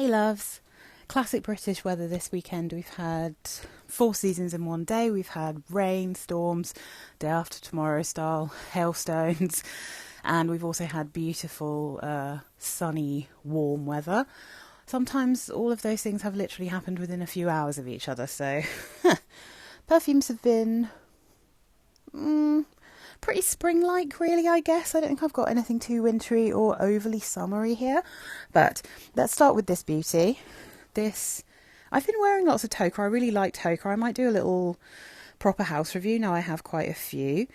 Hey loves, classic British weather this weekend. We've had 4 seasons in one day. We've had rain, storms, day after tomorrow style, hailstones, and we've also had beautiful, sunny, warm weather. Sometimes all of those things have literally happened within a few hours of each other, so perfumes have been pretty spring-like, really, I guess. I don't think I've got anything too wintry or overly summery here. But let's start with this beauty. I've been wearing lots of Tocca. I really like Tocca. I might do a little proper house review. Now I have quite a few.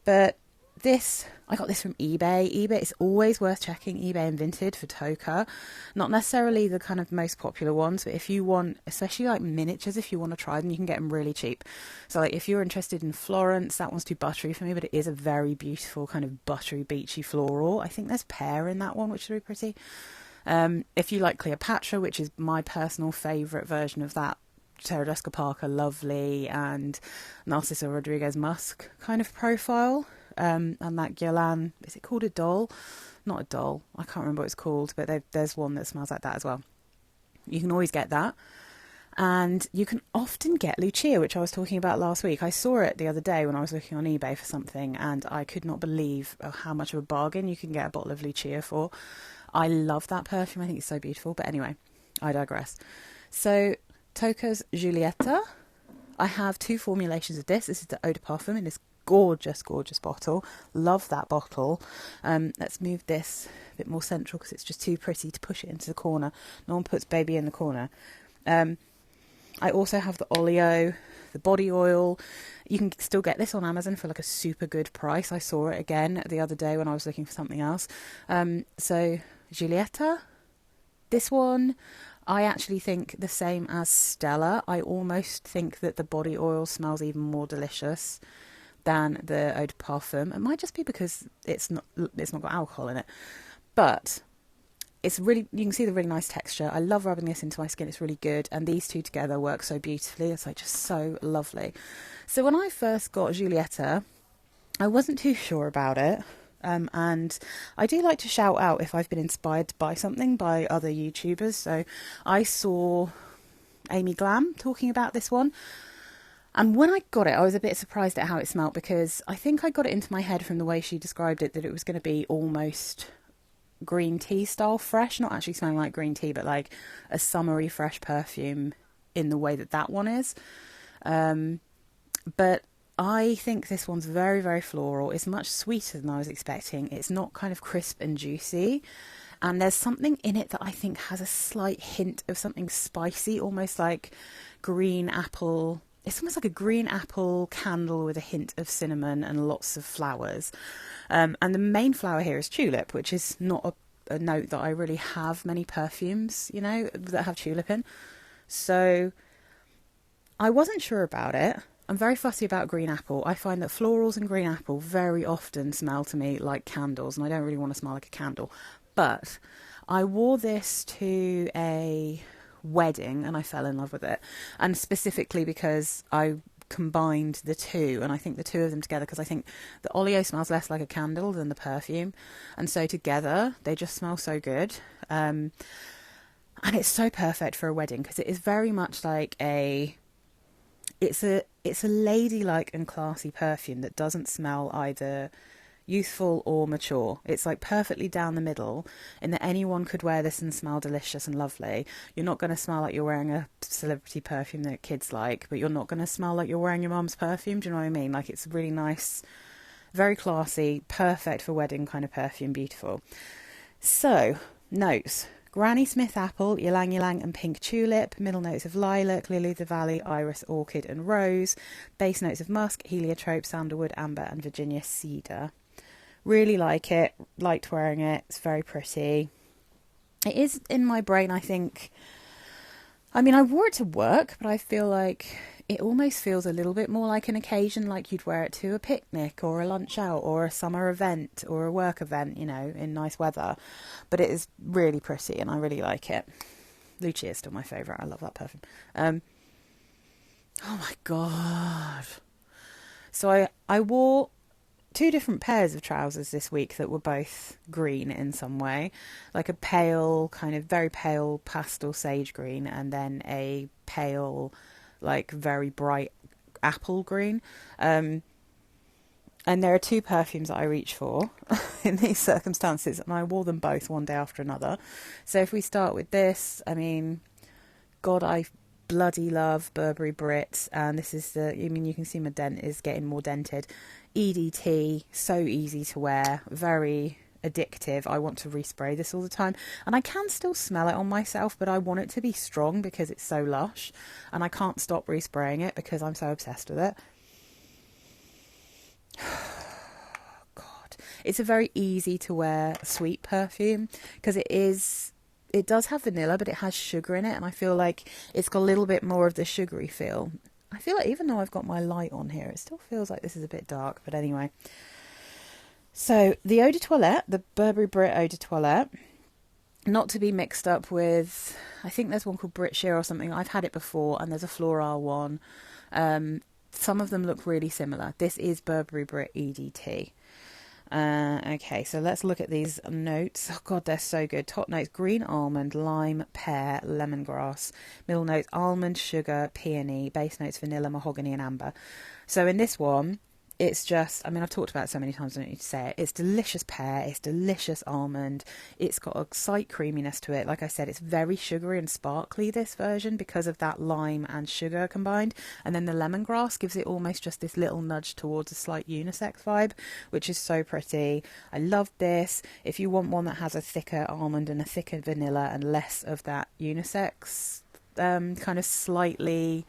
But I got this from eBay. eBay, it's always worth checking eBay and Vinted for Tocca. Not necessarily the kind of most popular ones, but if you want, especially like miniatures, if you want to try them, you can get them really cheap. So like if you're interested in Florence, that one's too buttery for me, but it is a very beautiful kind of buttery, beachy floral. I think there's pear in that one, which is really pretty. If you like Cleopatra, which is my personal favourite version of that, Sarah Jessica Parker, lovely, and Narciso Rodriguez Musk kind of profile. And that Guilin, is it called a doll? Not a doll, I can't remember what it's called, but there's one that smells like that as well. You can always get that. And you can often get Lucia, which I was talking about last week. I saw it the other day when I was looking on eBay for something, and I could not believe how much of a bargain you can get a bottle of Lucia for. I love that perfume, I think it's so beautiful. But anyway, I digress. So, Tocca's Julieta. I have 2 formulations of this. This is the Eau de Parfum in this gorgeous bottle. Love that bottle. Let's move this a bit more central because it's just too pretty to push it into the corner. No one puts baby in the corner. I also have the Oilio, the body oil. You can still get this on Amazon for like a super good price. I saw it again the other day when I was looking for something else. So Julieta, this one, I actually think the same as Stella. I almost think that the body oil smells even more delicious than the Eau de Parfum. It might just be because it's not got alcohol in it, but it's really, you can see the really nice texture. I love rubbing this into my skin. It's really good, and these two together work so beautifully. It's like just so lovely. So when I first got Julieta, I wasn't too sure about it. And I do like to shout out if I've been inspired by something by other YouTubers. So I saw Amy Glam talking about this one. And when I got it, I was a bit surprised at how it smelled, because I think I got it into my head from the way she described it that it was going to be almost green tea style fresh, not actually smelling like green tea, but like a summery fresh perfume in the way that one is. But I think this one's very, very floral. It's much sweeter than I was expecting. It's not kind of crisp and juicy. And there's something in it that I think has a slight hint of something spicy, almost like green apple. It's almost like a green apple candle with a hint of cinnamon and lots of flowers. And the main flower here is tulip, which is not a note that I really have many perfumes, that have tulip in. So I wasn't sure about it. I'm very fussy about green apple. I find that florals and green apple very often smell to me like candles, and I don't really want to smell like a candle. But I wore this to a wedding and I fell in love with it, and specifically because I combined the two, and I think the two of them together, because I think the Oilio smells less like a candle than the perfume, and so together they just smell so good. And it's so perfect for a wedding because it is very much like it's a ladylike and classy perfume that doesn't smell either youthful or mature. It's like perfectly down the middle in that anyone could wear this and smell delicious and lovely. You're not going to smell like you're wearing a celebrity perfume that kids like, but you're not going to smell like you're wearing your mum's perfume. Do you know what I mean? Like, it's really nice, very classy, perfect for wedding kind of perfume, beautiful. So, notes. Granny Smith apple, ylang ylang and pink tulip, middle notes of lilac, lily of the valley, iris, orchid and rose, base notes of musk, heliotrope, sandalwood, amber and Virginia cedar. Really like it, liked wearing it, it's very pretty. It is in my brain, I think. I mean, I wore it to work, but I feel like it almost feels a little bit more like an occasion, like you'd wear it to a picnic or a lunch out or a summer event or a work event, in nice weather. But it is really pretty and I really like it. Lucia is still my favourite. I love that perfume. Oh my God. So I wore two different pairs of trousers this week that were both green in some way, like a pale, kind of very pale pastel sage green, and then a pale, like very bright apple green. And there are two perfumes that I reach for in these circumstances, and I wore them both one day after another. So if we start with this, I mean, God, I bloody love Burberry Brit, and this is the, I mean, you can see my dent is getting more dented. EDT, so easy to wear, very addictive. I want to respray this all the time, and I can still smell it on myself, but I want it to be strong because it's so lush, and I can't stop respraying it because I'm so obsessed with it. God, it's a very easy to wear sweet perfume because it does have vanilla, but it has sugar in it, and I feel like it's got a little bit more of the sugary feel. I feel like even though I've got my light on here, it still feels like this is a bit dark, but anyway. So the eau de toilette, the Burberry Brit eau de toilette, not to be mixed up with, I think there's one called Brit Sheer or something. I've had it before, and there's a floral one. Some of them look really similar. This is Burberry Brit EDT. Okay, so let's look at these notes. Oh God, they're so good. Top notes: green almond, lime, pear, lemongrass. Middle notes: almond, sugar, peony. Base notes: vanilla, mahogany, and amber. So in this one, it's just, I mean, I've talked about it so many times, I don't need to say it. It's delicious pear, it's delicious almond, it's got a slight creaminess to it. Like I said, it's very sugary and sparkly, this version, because of that lime and sugar combined. And then the lemongrass gives it almost just this little nudge towards a slight unisex vibe, which is so pretty. I love this. If you want one that has a thicker almond and a thicker vanilla and less of that unisex, kind of slightly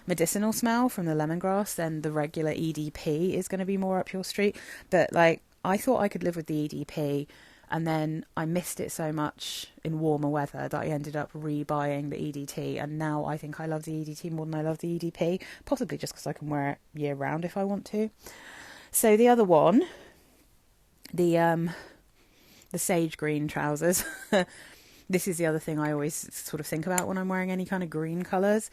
medicinal smell from the lemongrass, then the regular EDP is going to be more up your street. But like, I thought I could live with the EDP, and then I missed it so much in warmer weather that I ended up rebuying the EDT, and now I think I love the EDT more than I love the EDP, possibly just because I can wear it year round if I want to. So the other one, the sage green trousers, this is the other thing I always sort of think about when I'm wearing any kind of green colours.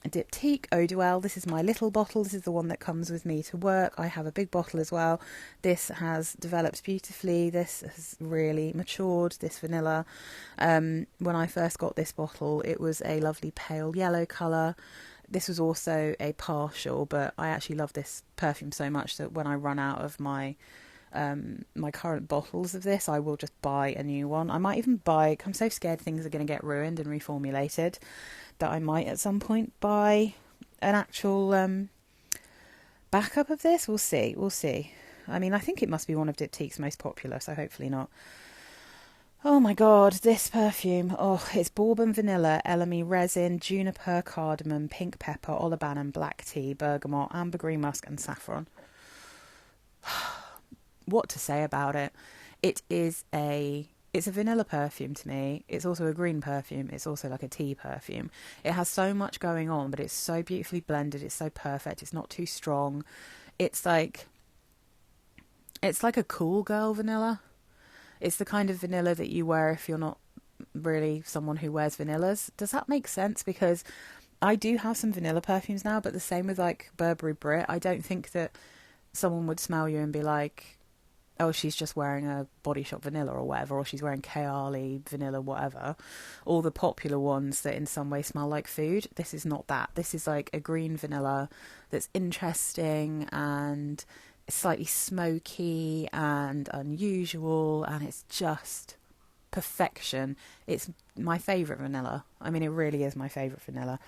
Diptyque Eau d'Oeil. This is my little bottle. This is the one that comes with me to work. I have a big bottle as well. This has developed beautifully. This has really matured, this vanilla. When I first got this bottle, it was a lovely pale yellow colour. This was also a partial, but I actually love this perfume so much that when I run out of my current bottles of this, I will just buy a new one. I might even buy, I'm so scared things are going to get ruined and reformulated, that I might at some point buy an actual backup of this. We'll see. I mean, I think it must be one of Diptyque's most popular, so hopefully not. Oh my God, this perfume. Oh, it's bourbon vanilla, elemi resin, juniper, cardamom, pink pepper, olibanum, black tea, bergamot, ambergris musk, and saffron. What to say about it? It's a vanilla perfume to me. It's also a green perfume. It's also like a tea perfume. It has so much going on, but it's so beautifully blended. It's so perfect. It's not too strong. It's like a cool girl vanilla. It's the kind of vanilla that you wear if you're not really someone who wears vanillas. Does that make sense? Because I do have some vanilla perfumes now, but the same with like Burberry Brit. I don't think that someone would smell you and be like, oh, she's just wearing a Body Shop vanilla or whatever, or she's wearing Kayali vanilla, whatever. All the popular ones that in some way smell like food. This is not that. This is like a green vanilla that's interesting and slightly smoky and unusual, and it's just perfection. It's my favourite vanilla. I mean, it really is my favourite vanilla.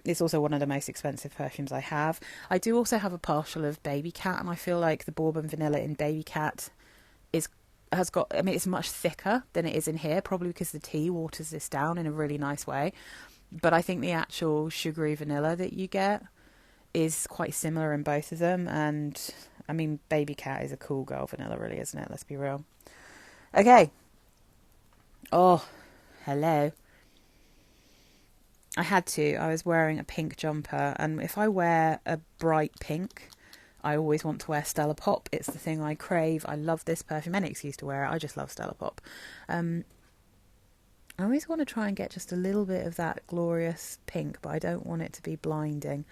It's also one of the most expensive perfumes I have. I do also have a partial of Baby Cat, and I feel like the bourbon vanilla in Baby Cat it's much thicker than it is in here, probably because the tea waters this down in a really nice way. But I think the actual sugary vanilla that you get is quite similar in both of them. And I mean, Baby Cat is a cool girl vanilla, really, isn't it? Let's be real. Okay. Oh, hello. I was wearing a pink jumper, and if I wear a bright pink, I always want to wear Stella Pop. It's the thing I crave. I love this perfume. Any excuse to wear it. I just love Stella Pop. I always want to try and get just a little bit of that glorious pink, but I don't want it to be blinding.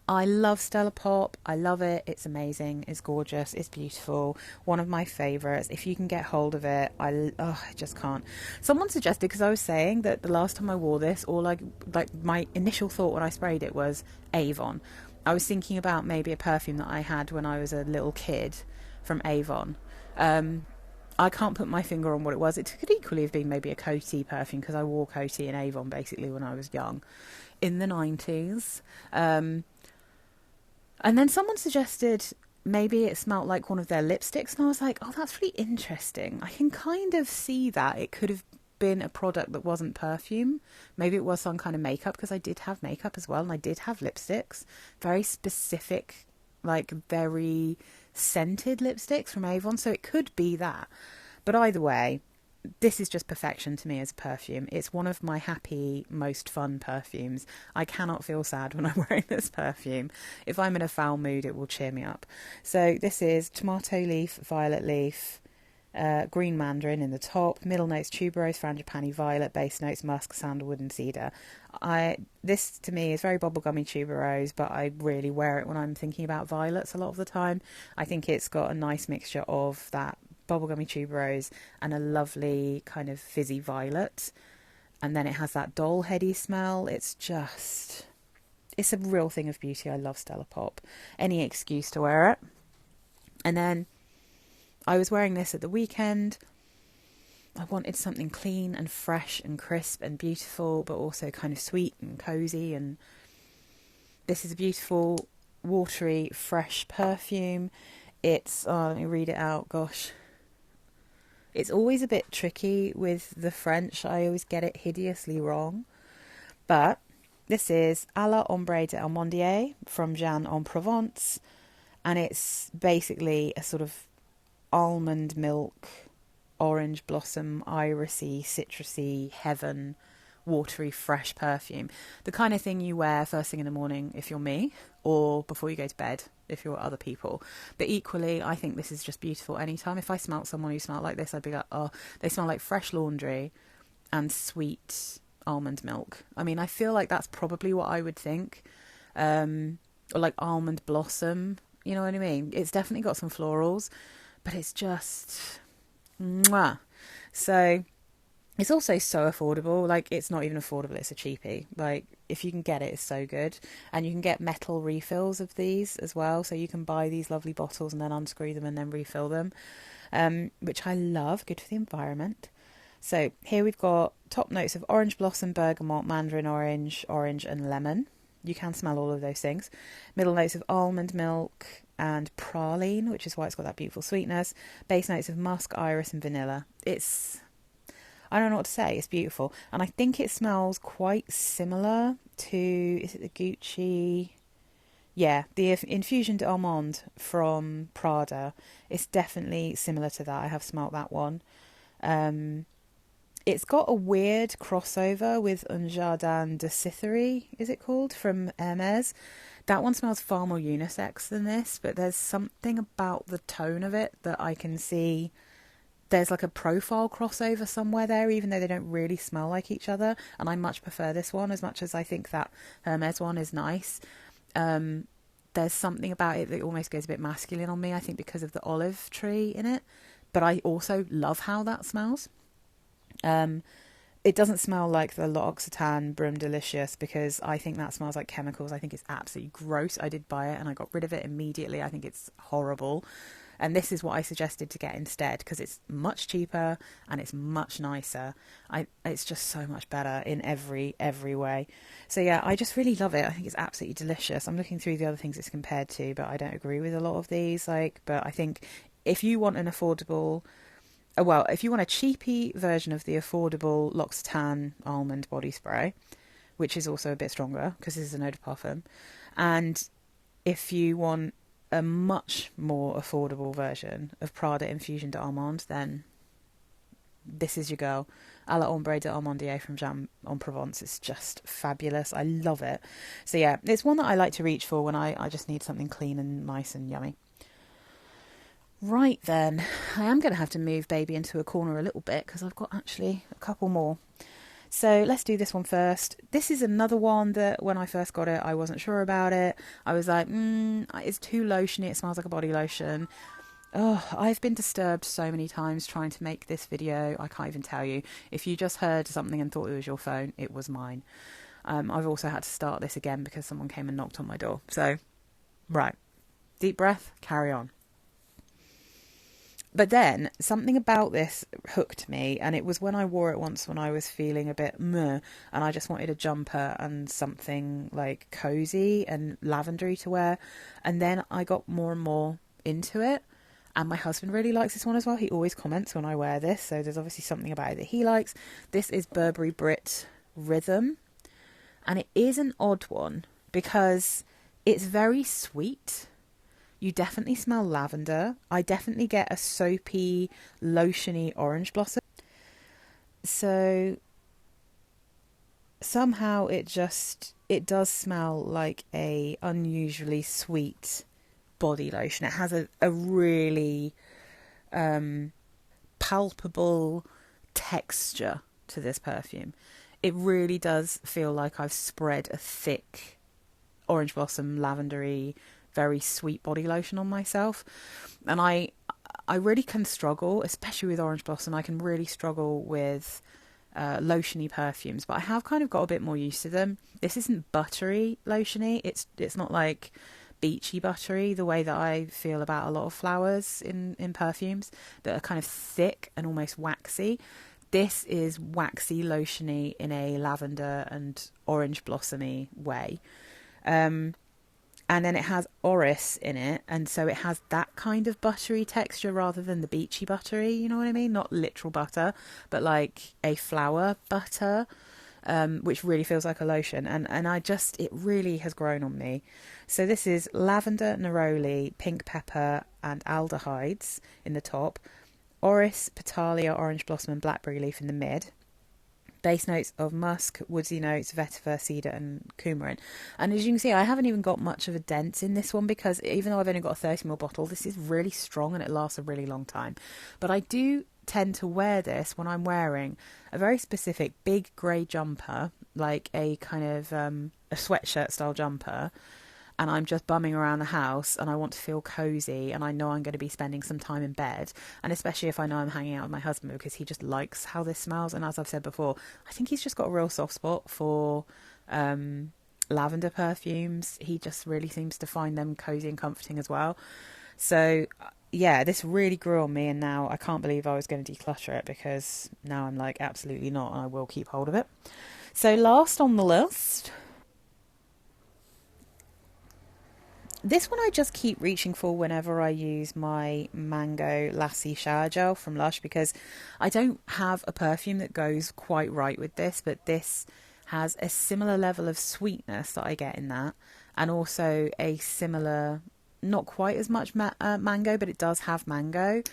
I love Stella Pop. I love it. It's amazing. It's gorgeous. It's beautiful. One of my favourites. If you can get hold of it, I just can't. Someone suggested, because I was saying that the last time I wore this, my initial thought when I sprayed it was Avon. I was thinking about maybe a perfume that I had when I was a little kid from Avon. I can't put my finger on what it was. It could equally have been maybe a Coty perfume, because I wore Coty and Avon basically when I was young in the 90s. And then someone suggested maybe it smelled like one of their lipsticks, and I was like, oh, that's really interesting. I can kind of see that it could have been a product that wasn't perfume. Maybe it was some kind of makeup, because I did have makeup as well, and I did have lipsticks, very specific, like very scented lipsticks from Avon, so it could be that. But either way, this is just perfection to me as a perfume. It's one of my happy, most fun perfumes. I cannot feel sad when I'm wearing this perfume. If I'm in a foul mood, it will cheer me up. So this is tomato leaf, violet leaf, green mandarin in the top, middle notes tuberose, frangipani, violet, base notes musk, sandalwood and cedar. This to me is very bubblegummy tuberose, but I really wear it when I'm thinking about violets a lot of the time. I think it's got a nice mixture of that bubblegummy tuberose and a lovely kind of fizzy violet, and then it has that doll heady smell. It's a real thing of beauty. I love Stella Pop. Any excuse to wear it. And then I was wearing this at the weekend. I wanted something clean and fresh and crisp and beautiful, but also kind of sweet and cozy, and this is a beautiful watery fresh perfume. It's let me read it out, gosh. It's always a bit tricky with the French. I always get it hideously wrong. But this is à la Ombre de Almondier from Jeanne en Provence. And it's basically a sort of almond milk, orange blossom, irisy, citrusy, heaven, watery, fresh perfume. The kind of thing you wear first thing in the morning if you're me, or before you go to bed if you're other people. But equally, I think this is just beautiful anytime. If I smelt someone who smelled like this, I'd be like, oh, they smell like fresh laundry and sweet almond milk. I mean, I feel like that's probably what I would think. Or like almond blossom, you know what I mean? It's definitely got some florals, but it's just mwah. So it's also so affordable. Like, it's not even affordable, it's a cheapie. Like, if you can get it, it's so good. And you can get metal refills of these as well, so you can buy these lovely bottles and then unscrew them and then refill them, which I love. Good for the environment. So here we've got top notes of orange blossom, bergamot, mandarin orange, orange and lemon. You can smell all of those things. Middle notes of almond milk and praline, which is why it's got that beautiful sweetness. Base notes of musk, iris and vanilla. I don't know what to say. It's beautiful. And I think it smells quite similar to, is it the Gucci? Yeah, the Infusion d'Almond from Prada. It's definitely similar to that. I have smelt that one. It's got a weird crossover with Un Jardin de Cytherea, is it called, from Hermes. That one smells far more unisex than this, but there's something about the tone of it that I can see. There's like a profile crossover somewhere there, even though they don't really smell like each other. And I much prefer this one, as much as I think that Hermes one is nice. There's something about it that almost goes a bit masculine on me, I think because of the olive tree in it. But I also love how that smells. It doesn't smell like the L'Occitane Brume Delicious, because I think that smells like chemicals. I think it's absolutely gross. I did buy it and I got rid of it immediately. I think it's horrible. And this is what I suggested to get instead, because it's much cheaper and it's much nicer. It's just so much better in every way. So yeah, I just really love it. I think it's absolutely delicious. I'm looking through the other things it's compared to, but I don't agree with a lot of these. But I think if you want an affordable, if you want a cheapy version of the affordable L'Occitane almond body spray, which is also a bit stronger because this is an eau de parfum, and if you want a much more affordable version of Prada Infusion d'Almond, then this is your girl. À la Ombre de Almondier from Jeanne en Provence. It's just fabulous. I love it. So yeah, it's one that I like to reach for when I just need something clean and nice and yummy. Right then, I am going to have to move baby into a corner a little bit because I've got actually a couple more. So let's do this one first. This is another one that when I first got it, I wasn't sure about it. I was like, it's too lotiony. It smells like a body lotion. Oh, I've been disturbed so many times trying to make this video. I can't even tell you. If you just heard something and thought it was your phone, it was mine. I've also had to start this again because someone came and knocked on my door. So, right. Deep breath, carry on. But then something about this hooked me, and it was when I wore it once when I was feeling a bit meh, and I just wanted a jumper and something like cozy and lavendery to wear. And then I got more and more into it. And my husband really likes this one as well. He always comments when I wear this, so there's obviously something about it that he likes. This is Burberry Brit Rhythm, and it is an odd one because it's very sweet. You definitely smell lavender. I definitely get a soapy, lotiony orange blossom. So somehow it does smell like a unusually sweet body lotion. It has a really palpable texture to this perfume. It really does feel like I've spread a thick orange blossom, lavendery, very sweet body lotion on myself. And I really can struggle, especially with orange blossom. I can really struggle with lotiony perfumes, but I have kind of got a bit more used to them. This isn't buttery lotiony. It's not like beachy buttery the way that I feel about a lot of flowers in perfumes that are kind of thick and almost waxy. This is waxy lotiony in a lavender and orange blossomy way. And then it has orris in it, and so it has that kind of buttery texture rather than the beachy buttery, you know what I mean? Not literal butter, but like a flower butter, which really feels like a lotion. And it really has grown on me. So this is lavender, neroli, pink pepper, and aldehydes in the top. Orris, Petalia, orange blossom, and blackberry leaf in the mid. Base notes of musk, woodsy notes, vetiver, cedar, and coumarin. And as you can see, I haven't even got much of a dent in this one because even though I've only got a 30ml bottle, this is really strong and it lasts a really long time. But I do tend to wear this when I'm wearing a very specific big grey jumper, like a kind of a sweatshirt style jumper, and I'm just bumming around the house and I want to feel cozy and I know I'm going to be spending some time in bed, and especially if I know I'm hanging out with my husband because he just likes how this smells. And as I've said before, I think he's just got a real soft spot for lavender perfumes. He just really seems to find them cozy and comforting as well. So yeah, this really grew on me, and now I can't believe I was going to declutter it because now I'm like, absolutely not, and I will keep hold of it. So last on the list, this one I just keep reaching for whenever I use my Mango Lassie shower gel from Lush, because I don't have a perfume that goes quite right with this, but this has a similar level of sweetness that I get in that, and also a similar, not quite as much mango, but it does have mango.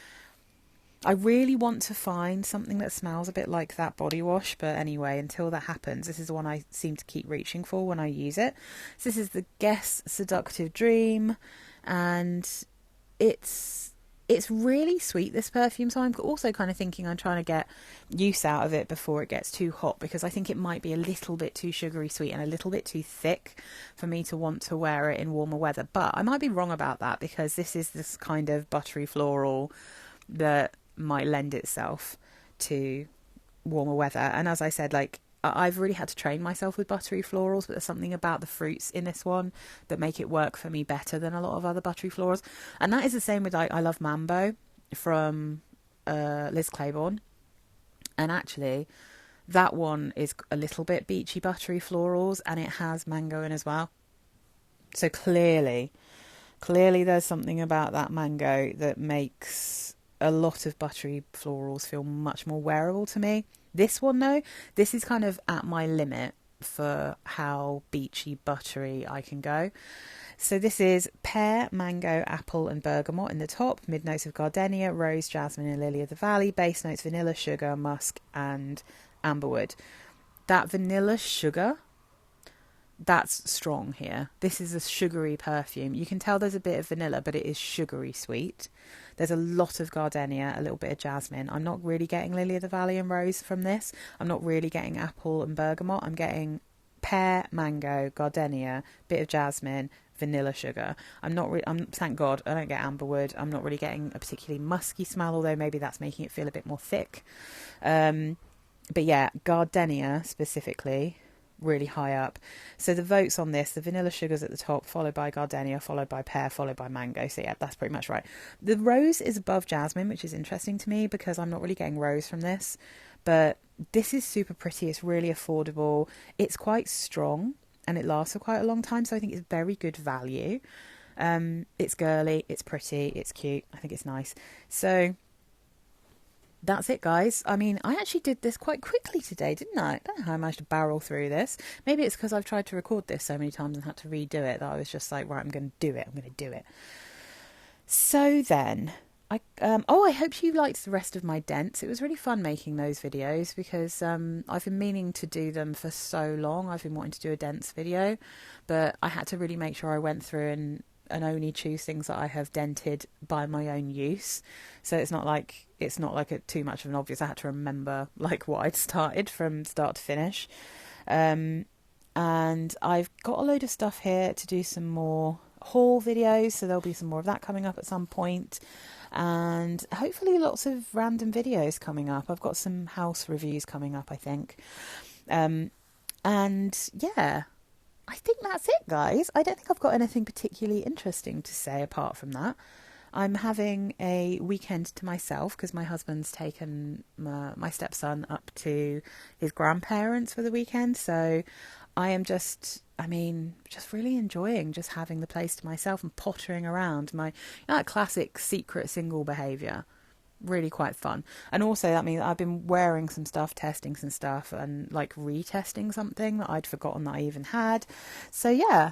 I really want to find something that smells a bit like that body wash, but anyway, until that happens, this is the one I seem to keep reaching for when I use it. So this is the Guess Seductive Dream, and it's really sweet, this perfume, so I'm also kind of thinking I'm trying to get use out of it before it gets too hot, because I think it might be a little bit too sugary sweet and a little bit too thick for me to want to wear it in warmer weather. But I might be wrong about that, because this is this kind of buttery floral that might lend itself to warmer weather. And as I said, like, I've really had to train myself with buttery florals, but there's something about the fruits in this one that make it work for me better than a lot of other buttery florals. And that is the same with, like, I Love Mambo from Liz Claiborne, and actually that one is a little bit beachy buttery florals, and it has mango in as well. So clearly there's something about that mango that makes a lot of buttery florals feel much more wearable to me. This one, though, this is kind of at my limit for how beachy buttery I can go. So this is pear, mango, apple and bergamot in the top, mid notes of gardenia, rose, jasmine and lily of the valley, base notes vanilla, sugar, musk and amberwood. That vanilla sugar that's strong here. This is a sugary perfume. You can tell there's a bit of vanilla, but it is sugary sweet. There's a lot of gardenia, a little bit of jasmine. I'm not really getting lily of the valley and rose from this. I'm not really getting apple and bergamot. I'm getting pear, mango, gardenia, bit of jasmine, vanilla sugar. Thank God I don't get amberwood. I'm not really getting a particularly musky smell, although maybe that's making it feel a bit more thick. But yeah, gardenia specifically, really high up. So the votes on this, the vanilla sugar's at the top, followed by gardenia, followed by pear, followed by mango. So yeah, that's pretty much right. The rose is above jasmine, which is interesting to me because I'm not really getting rose from this. But this is super pretty. It's really affordable. It's quite strong and it lasts for quite a long time. So I think it's very good value. It's girly, it's pretty, it's cute. I think it's nice. So that's it, guys. I mean, I actually did this quite quickly today, didn't I? I don't know how I managed to barrel through this. Maybe it's because I've tried to record this so many times and had to redo it that I was just like, right, I'm going to do it. I'm going to do it. So then, I hope you liked the rest of my dents. It was really fun making those videos because I've been meaning to do them for so long. I've been wanting to do a dents video, but I had to really make sure I went through and only choose things that I have dented by my own use. So it's not like too much of an obvious. I had to remember like what I'd started from start to finish. And I've got a load of stuff here to do some more haul videos, so there'll be some more of that coming up at some point, and hopefully lots of random videos coming up. I've got some house reviews coming up, I think. And yeah, I think that's it, guys. I don't think I've got anything particularly interesting to say apart from that. I'm having a weekend to myself because my husband's taken my stepson up to his grandparents for the weekend. So I am just really enjoying just having the place to myself and pottering around. That classic secret single behaviour. Really quite fun. And also that means I've been wearing some stuff, testing some stuff, and like retesting something that I'd forgotten that I even had. So yeah,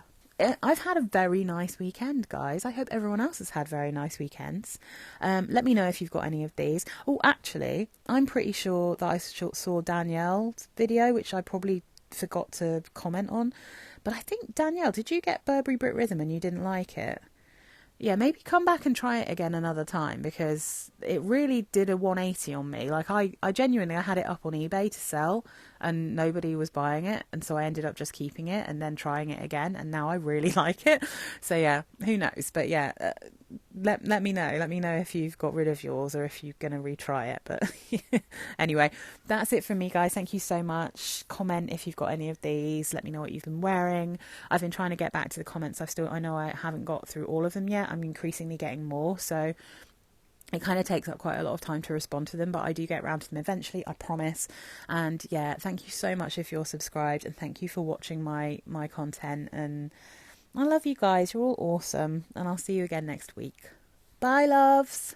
I've had a very nice weekend, guys. I hope everyone else has had very nice weekends. Let me know if you've got any of these. Oh, actually, I'm pretty sure that I saw Danielle's video, which I probably forgot to comment on. But I think, Danielle, did you get Burberry Brit Rhythm and you didn't like it? Yeah, maybe come back and try it again another time because it really did a 180 on me. Like I genuinely, I had it up on eBay to sell and nobody was buying it. And so I ended up just keeping it and then trying it again. And now I really like it. So yeah, who knows? But yeah, let me know. Let me know if you've got rid of yours or if you're going to retry it. But anyway, that's it from me, guys. Thank you so much. Comment if you've got any of these. Let me know what you've been wearing. I've been trying to get back to the comments. I know I haven't got through all of them yet. I'm increasingly getting more. So it kind of takes up quite a lot of time to respond to them, but I do get around to them eventually, I promise. And yeah, thank you so much if you're subscribed, and thank you for watching my content. And I love you guys. You're all awesome. And I'll see you again next week. Bye, loves.